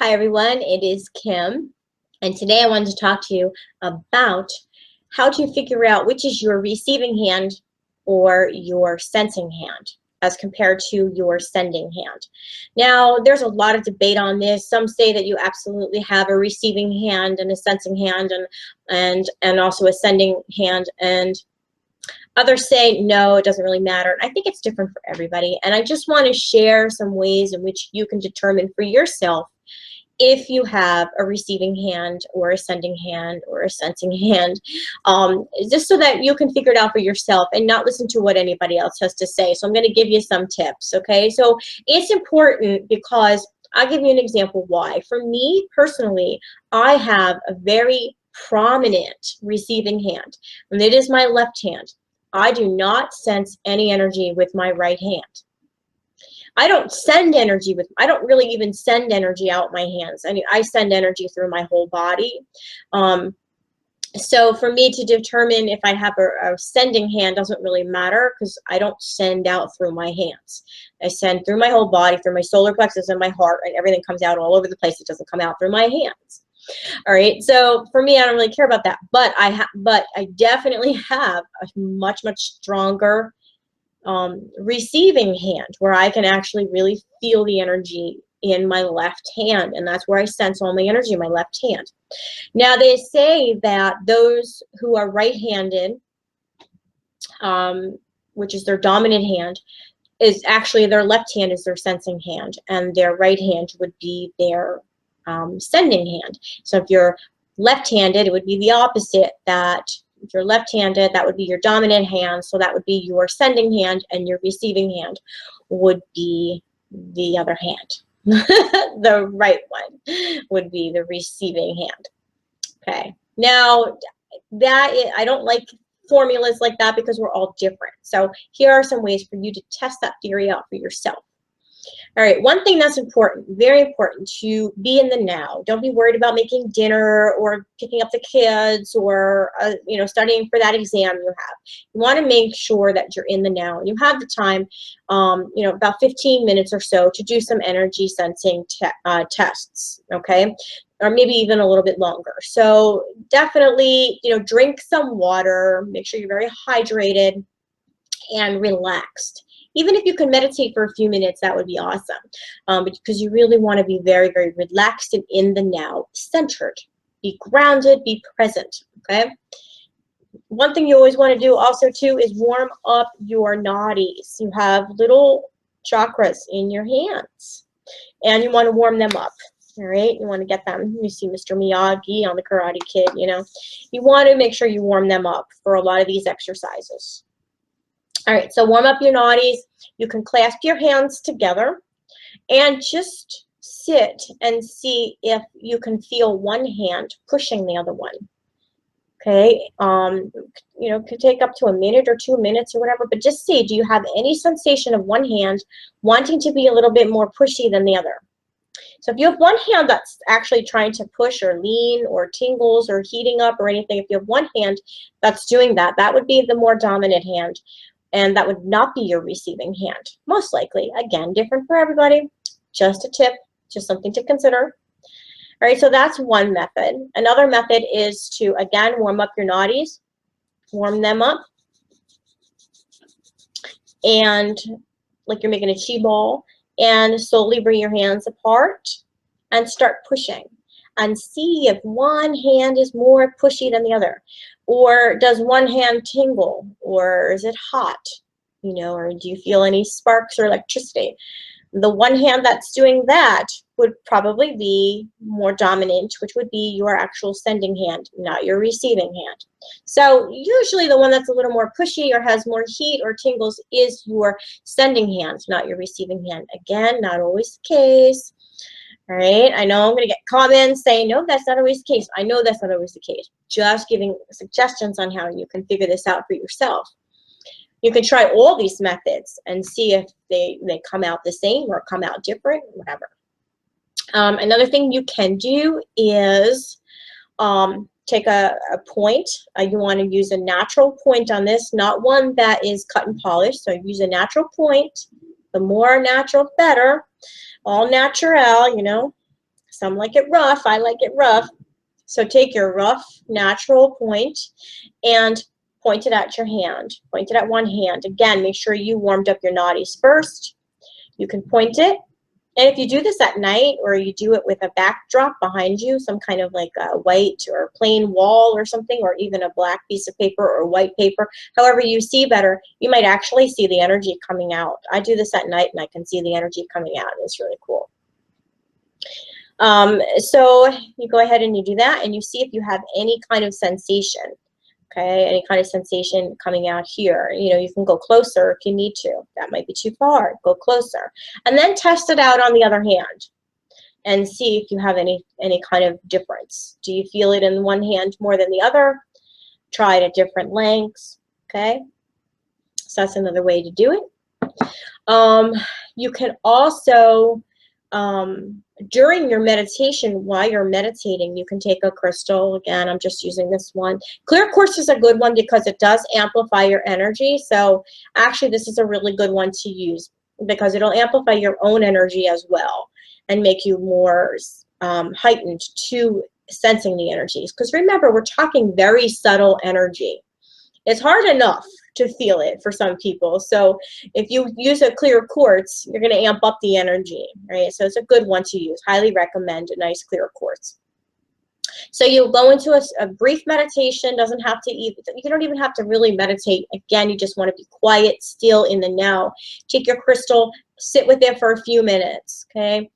Hi everyone, it is Kim, and today I wanted to talk to you about how to figure out which is your receiving hand or your sensing hand as compared to your sending hand. Now, there's a lot of debate on this. Some say that you absolutely have a receiving hand and a sensing hand and also a sending hand, and others say, no, it doesn't really matter. I think it's different for everybody, and I just want to share some ways in which you can determine for yourself if you have a receiving hand or a sending hand or a sensing hand, just so that you can figure it out for yourself and not listen to what anybody else has to say. So I'm going to give you some tips, okay? So it's important because I'll give you an example why. For me personally, I have a very prominent receiving hand, and it is my left hand. I do not sense any energy with my right hand. I don't send energy with, I don't really even send energy out my hands. I mean, I send energy through my whole body. So for me to determine if I have a sending hand doesn't really matter because I don't send out through my hands. I send through my whole body, through my solar plexus and my heart, and everything comes out all over the place. It doesn't come out through my hands. All right, so for me, I don't really care about that, but I definitely have a much stronger receiving hand where I can actually really feel the energy in my left hand, and that's where I sense all my energy in my left hand. Now they say that those who are right-handed, which is their dominant hand, is actually their left hand is their sensing hand, and their right hand would be their sending hand. So if you're left-handed, it would be the opposite, that if you're left-handed, that would be your dominant hand, so that would be your sending hand, and your receiving hand would be the other hand. The right one would be the receiving hand. Okay. Now, I don't like formulas like that because we're all different. So here are some ways for you to test that theory out for yourself. All right, one thing that's important, very important, to be in the now. Don't be worried about making dinner or picking up the kids or studying for that exam you have. You want to make sure that you're in the now. You have the time, about 15 minutes or so to do some energy sensing tests, okay? Or maybe even a little bit longer. So definitely, drink some water, make sure you're very hydrated and relaxed. Even if you can meditate for a few minutes, that would be awesome, because you really want to be very relaxed and in the now, centered. Be grounded, be present, okay? One thing you always want to do also too is warm up your nadis. You have little chakras in your hands, and you want to warm them up. All right, you want to get them. You see Mr. Miyagi on the Karate Kid, You want to make sure you warm them up for a lot of these exercises. All right, so warm up your nadis. You can clasp your hands together and just sit and see if you can feel one hand pushing the other one. Okay, could take up to a minute or 2 minutes or whatever, but just see, do you have any sensation of one hand wanting to be a little bit more pushy than the other? So if you have one hand that's actually trying to push or lean or tingles or heating up or anything, if you have one hand that's doing that, that would be the more dominant hand. And that would not be your receiving hand, most likely. Again, different for everybody. Just a tip, just something to consider. All right, so that's one method. Another method is to, again, warm up your nadis. Warm them up. And like you're making a chi ball. And slowly bring your hands apart and start pushing. And see if one hand is more pushy than the other. Or does one hand tingle? Or is it hot? Or do you feel any sparks or electricity? The one hand that's doing that would probably be more dominant, which would be your actual sending hand, not your receiving hand. So usually the one that's a little more pushy or has more heat or tingles is your sending hand, not your receiving hand. Again, not always the case. All right, I know I'm going to get comments saying, no, that's not always the case. I know that's not always the case. Just giving suggestions on how you can figure this out for yourself. You can try all these methods and see if they come out the same or come out different, whatever. Another thing you can do is take a point. You want to use a natural point on this, not one that is cut and polished. So use a natural point. The more natural, better. All natural, Some like it rough. I like it rough. So take your rough, natural point and point it at your hand. Point it at one hand. Again, make sure you warmed up your nadis first. You can point it. And if you do this at night, or you do it with a backdrop behind you, some kind of like a white or plain wall or something, or even a black piece of paper or white paper, however you see better, you might actually see the energy coming out. I do this at night and I can see the energy coming out. It's really cool. So you go ahead and you do that, and you see if you have any kind of sensation. Okay, any kind of sensation coming out here. You know, you can go closer if you need to. That might be too far. Go closer. And then test it out on the other hand and see if you have any kind of difference. Do you feel it in one hand more than the other? Try it at different lengths. Okay, so that's another way to do it. You can also during your meditation, while you're meditating, you can take a crystal. Again, I'm just using this one. Clear quartz is a good one because it does amplify your energy. So actually, this is a really good one to use because it'll amplify your own energy as well and make you more heightened to sensing the energies. Because remember, we're talking very subtle energy. It's hard enough to feel it for some people. So if you use a clear quartz, you're going to amp up the energy, right? So it's a good one to use. Highly recommend a nice clear quartz. So you'll go into a brief meditation. Doesn't have to even, you don't even have to really meditate. Again, you just want to be quiet, still in the now. Take your crystal, sit with it for a few minutes, okay?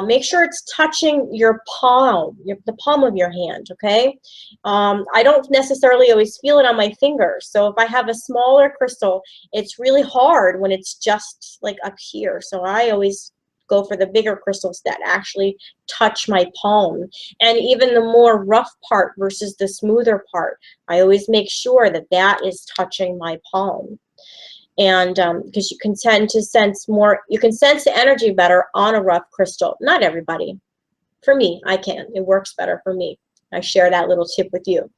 Make sure it's touching your palm, the palm of your hand, okay? I don't necessarily always feel it on my fingers. So if I have a smaller crystal, it's really hard when it's just like up here. So I always go for the bigger crystals that actually touch my palm. And even the more rough part versus the smoother part, I always make sure that that is touching my palm. And because you can tend to sense more, you can sense the energy better on a rough crystal. Not everybody. For me, I can. It works better for me. I share that little tip with you.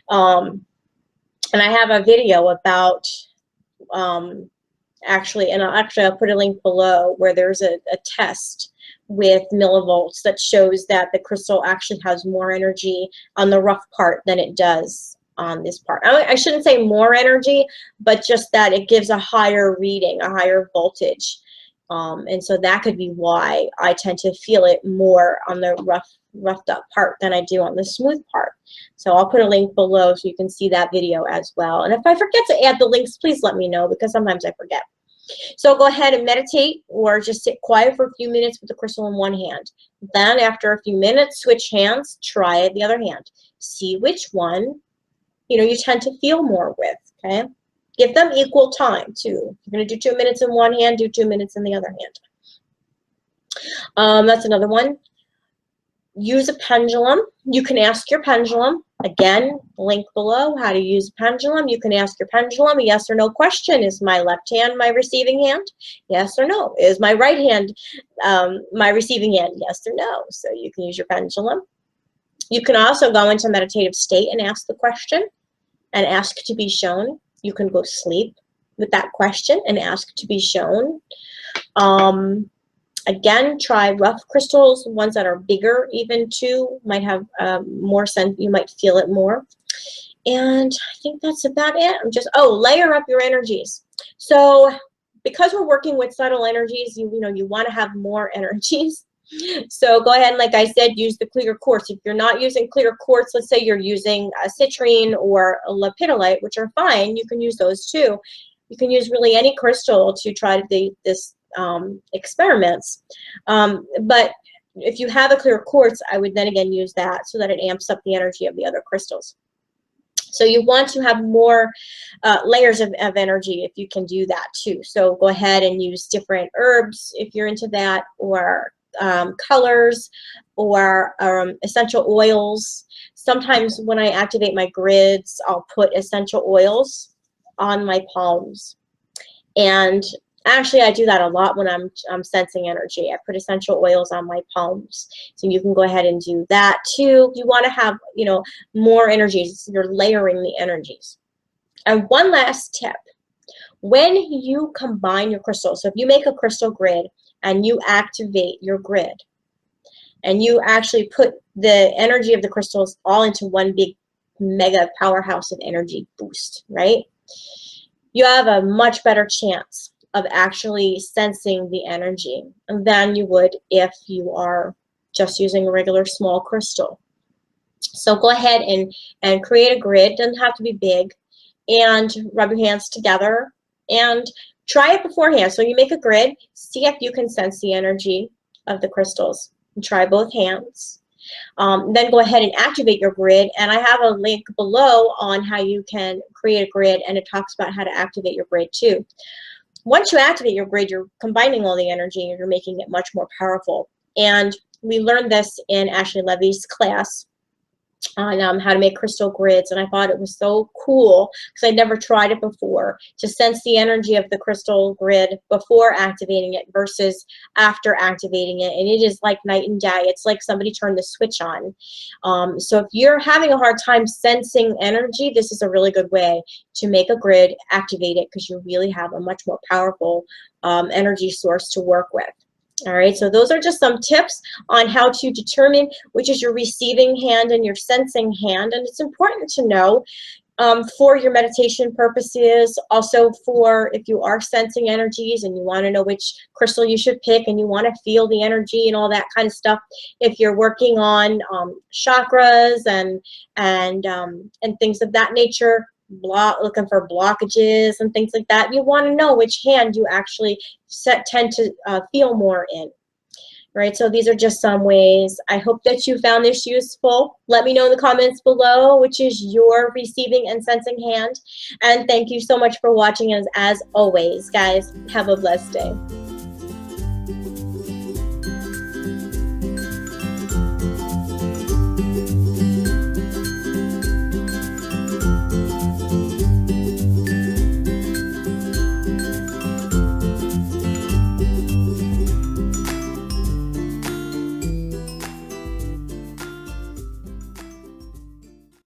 And I have a video about, actually, I'll put a link below where there's a test with millivolts that shows that the crystal actually has more energy on the rough part than it does on this part. I shouldn't say more energy, but just that it gives a higher reading, a higher voltage. And so that could be why I tend to feel it more on the roughed up part than I do on the smooth part. So I'll put a link below so you can see that video as well. And if I forget to add the links, please let me know because sometimes I forget. So go ahead and meditate or just sit quiet for a few minutes with the crystal in one hand. Then after a few minutes, switch hands, try it the other hand. See which one you tend to feel more with, okay? Give them equal time, too. You're going to do 2 minutes in one hand, do 2 minutes in the other hand. That's another one. Use a pendulum. You can ask your pendulum. Again, link below, how to use a pendulum. You can ask your pendulum a yes or no question. Is my left hand my receiving hand? Yes or no. Is my right hand my receiving hand? Yes or no. So you can use your pendulum. You can also go into meditative state and ask the question and ask to be shown. You can go sleep with that question and ask to be shown. Again, try rough crystals, ones that are bigger even too, might have more sense, you might feel it more. And I think that's about it. Layer up your energies. So because we're working with subtle energies, you want to have more energies. So go ahead and, like I said, use the clear quartz. If you're not using clear quartz, let's say you're using a citrine or a lepidolite, which are fine, you can use those too. You can use really any crystal to try this experiments. But if you have a clear quartz, I would then again use that so that it amps up the energy of the other crystals. So you want to have more layers of energy if you can do that too. So go ahead and use different herbs if you're into that, or colors, or essential oils. Sometimes when I activate my grids, I'll put essential oils on my palms. And actually, I do that a lot when I'm sensing energy. I put essential oils on my palms. So you can go ahead and do that too. You want to have, more energies. You're layering the energies. And one last tip. When you combine your crystals, so if you make a crystal grid and you activate your grid, and you actually put the energy of the crystals all into one big mega powerhouse of energy boost, right? You have a much better chance of actually sensing the energy than you would if you are just using a regular small crystal. So go ahead and create a grid. It doesn't have to be big. And rub your hands together and try it beforehand. So you make a grid, see if you can sense the energy of the crystals. And try both hands. Then go ahead and activate your grid, and I have a link below on how you can create a grid, and it talks about how to activate your grid too. Once you activate your grid, you're combining all the energy and you're making it much more powerful. And we learned this in Ashley Levy's class on how to make crystal grids, and I thought it was so cool because I'd never tried it before, to sense the energy of the crystal grid before activating it versus after activating it, and it is like night and day. It's like somebody turned the switch on. So if you're having a hard time sensing energy, this is a really good way to make a grid, activate it, because you really have a much more powerful energy source to work with. All right, so those are just some tips on how to determine which is your receiving hand and your sensing hand. And it's important to know for your meditation purposes, also for if you are sensing energies and you want to know which crystal you should pick and you want to feel the energy and all that kind of stuff. If you're working on chakras and things of that nature, looking for blockages and things like that, you want to know which hand you actually tend to feel more in. Right, so these are just some ways. I hope that you found this useful. Let me know in the comments below which is your receiving and sensing hand. And thank you so much for watching, as always, guys. Have a blessed day.